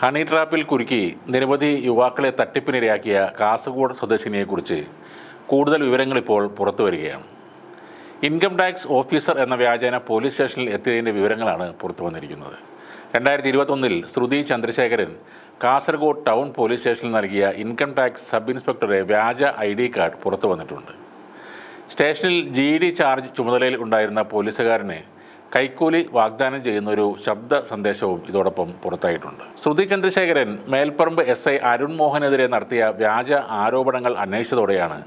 Honey ട്രാപ്പിൽ കുരുക്കി നിരവധി യുവാക്കളെ തട്ടിപ്പിനിരയാക്കിയ കാസർഗോഡ് സ്വദേശിനിയെക്കുറിച്ച് കൂടുതൽ വിവരങ്ങൾ ഇപ്പോൾ പുറത്തു വരികയാണ്. ഇൻകം ടാക്സ് ഓഫീസർ എന്ന വ്യാജേന പോലീസ് സ്റ്റേഷനിൽ എത്തിയതിൻ്റെ വിവരങ്ങളാണ് പുറത്തു വന്നിരിക്കുന്നത്. 2021 ശ്രുതി ചന്ദ്രശേഖരൻ കാസർഗോഡ് ടൗൺ പോലീസ് സ്റ്റേഷനിൽ നൽകിയ ഇൻകം ടാക്സ് സബ് ഇൻസ്പെക്ടറുടെ വ്യാജ ID കാർഡ് പുറത്തു വന്നിട്ടുണ്ട്. സ്റ്റേഷനിൽ GD ചാർജ് ചുമതലയിൽ ഉണ്ടായിരുന്ന പോലീസുകാരനെ കൈക്കൂലി വാഗ്ദാനം ചെയ്യുന്ന ഒരു ശബ്ദ സന്ദേശവും ഇതോടൊപ്പം പുറത്തായിട്ടുണ്ട്. ശ്രുതി ചന്ദ്രശേഖരൻ മേൽപ്പറമ്പ് SI അരുൺ മോഹനെതിരെ നടത്തിയ വ്യാജ ആരോപണങ്ങൾ അന്വേഷിച്ചതോടെയാണ്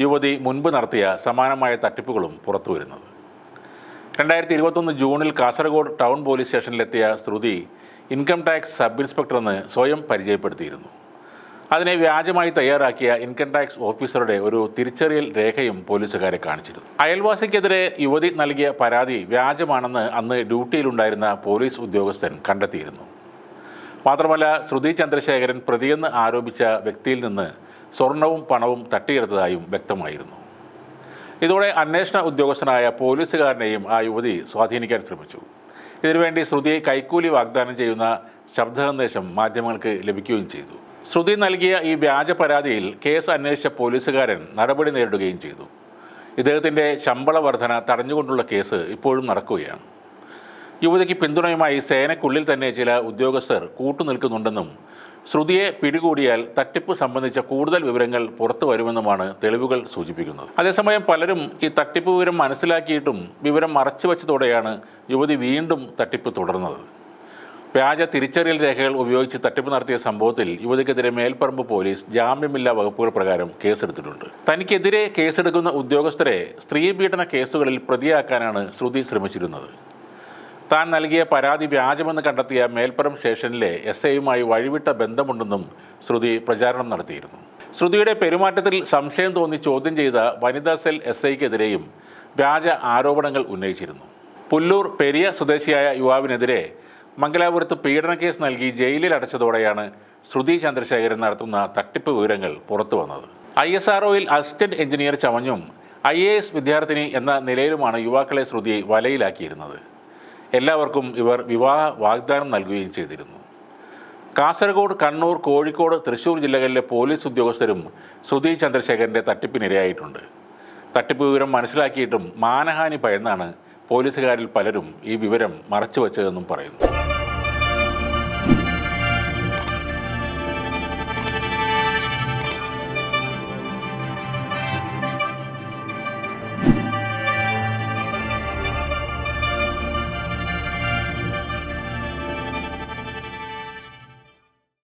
യുവതി മുൻപ് നടത്തിയ സമാനമായ തട്ടിപ്പുകളും പുറത്തുവരുന്നത്. 2021 ജൂണിൽ കാസർഗോഡ് ടൗൺ പോലീസ് സ്റ്റേഷനിലെത്തിയ ശ്രുതി ഇൻകം ടാക്സ് സബ് ഇൻസ്പെക്ടറെന്ന് സ്വയം പരിചയപ്പെടുത്തിയിരുന്നു. അതിനെ വ്യാജമായി തയ്യാറാക്കിയ ഇൻകം ടാക്സ് ഓഫീസറുടെ ഒരു തിരിച്ചറിയൽ രേഖയും പോലീസുകാരെ കാണിച്ചിരുന്നു. അയൽവാസിക്കെതിരെ യുവതി നൽകിയ പരാതി വ്യാജമാണെന്ന് അന്ന് ഡ്യൂട്ടിയിലുണ്ടായിരുന്ന പോലീസ് ഉദ്യോഗസ്ഥൻ കണ്ടെത്തിയിരുന്നു. മാത്രമല്ല, ശ്രുതി ചന്ദ്രശേഖരൻ പ്രതിയെന്ന് ആരോപിച്ച വ്യക്തിയിൽ നിന്ന് സ്വർണവും പണവും തട്ടിയെടുത്തതായും വ്യക്തമായിരുന്നു. ഇതോടെ അന്വേഷണ ഉദ്യോഗസ്ഥനായ പോലീസുകാരനെയും ആ യുവതി സ്വാധീനിക്കാൻ ശ്രമിച്ചു. ഇതിനുവേണ്ടി ശ്രുതിയെ കൈക്കൂലി വാഗ്ദാനം ചെയ്യുന്ന ശബ്ദസന്ദേശം മാധ്യമങ്ങൾക്ക് ലഭിക്കുകയും ചെയ്തു. ശ്രുതി നൽകിയ ഈ വ്യാജ പരാതിയിൽ കേസ് അന്വേഷിച്ച പോലീസുകാരൻ നടപടി നേരിടുകയും ചെയ്തു. ഇദ്ദേഹത്തിൻ്റെ ശമ്പള വർധന തടഞ്ഞുകൊണ്ടുള്ള കേസ് ഇപ്പോഴും നടക്കുകയാണ്. യുവതിക്ക് പിന്തുണയുമായി സേനയ്ക്കുള്ളിൽ തന്നെ ചില ഉദ്യോഗസ്ഥർ കൂട്ടുനിൽക്കുന്നുണ്ടെന്നും ശ്രുതിയെ പിടികൂടിയാൽ തട്ടിപ്പ് സംബന്ധിച്ച കൂടുതൽ വിവരങ്ങൾ പുറത്തു വരുമെന്നുമാണ് തെളിവുകൾ സൂചിപ്പിക്കുന്നത്. അതേസമയം പലരും ഈ തട്ടിപ്പ് വിവരം മനസ്സിലാക്കിയിട്ടും വിവരം മറച്ചുവെച്ചതോടെയാണ് യുവതി വീണ്ടും തട്ടിപ്പ് തുടർന്നത്. വ്യാജ തിരിച്ചറിയൽ രേഖകൾ ഉപയോഗിച്ച് തട്ടിപ്പ് നടത്തിയ സംഭവത്തിൽ യുവതിക്കെതിരെ മേൽപ്പറമ്പ് പോലീസ് ജാമ്യമില്ലാ വകുപ്പുകൾ പ്രകാരം കേസെടുത്തിട്ടുണ്ട്. തനിക്കെതിരെ കേസെടുക്കുന്ന ഉദ്യോഗസ്ഥരെ സ്ത്രീപീഡന കേസുകളിൽ പ്രതിയാക്കാനാണ് ശ്രുതി ശ്രമിച്ചിരുന്നത്. താൻ നൽകിയ പരാതി വ്യാജമെന്ന് കണ്ടെത്തിയ മേൽപ്പറമ്പ് സ്റ്റേഷനിലെ SIയുമായി വഴിവിട്ട ബന്ധമുണ്ടെന്നും ശ്രുതി പ്രചാരണം നടത്തിയിരുന്നു. ശ്രുതിയുടെ പെരുമാറ്റത്തിൽ സംശയം തോന്നി ചോദ്യം ചെയ്ത വനിതാ സെൽ SIക്കെതിരെയും വ്യാജ ആരോപണങ്ങൾ ഉന്നയിച്ചിരുന്നു. പുല്ലൂർ പെരിയ സ്വദേശിയായ യുവാവിനെതിരെ മംഗലാപുരത്ത് പീഡന കേസ് നൽകി ജയിലിൽ അടച്ചതോടെയാണ് ശ്രുതി ചന്ദ്രശേഖരൻ നടത്തുന്ന തട്ടിപ്പ് വിവരങ്ങൾ പുറത്തു വന്നത്. ISROയിൽ അസിസ്റ്റന്റ് എഞ്ചിനീയർ ചമഞ്ഞും IAS വിദ്യാർത്ഥിനി എന്ന നിലയിലുമാണ് യുവാക്കളെ ശ്രുതി വലയിലാക്കിയിരുന്നത്. എല്ലാവർക്കും ഇവർ വിവാഹ വാഗ്ദാനം നൽകുകയും ചെയ്തിരുന്നു. കാസർഗോഡ്, കണ്ണൂർ, കോഴിക്കോട്, തൃശ്ശൂർ ജില്ലകളിലെ പോലീസ് ഉദ്യോഗസ്ഥരും ശ്രുതി ചന്ദ്രശേഖരൻ്റെ തട്ടിപ്പിനിരയായിട്ടുണ്ട്. തട്ടിപ്പ് വിവരം മനസ്സിലാക്കിയിട്ടും മാനഹാനി ഭയന്നാണ് പോലീസുകാരിൽ പലരും ഈ വിവരം മറച്ചുവെച്ചതെന്നും പറയുന്നു.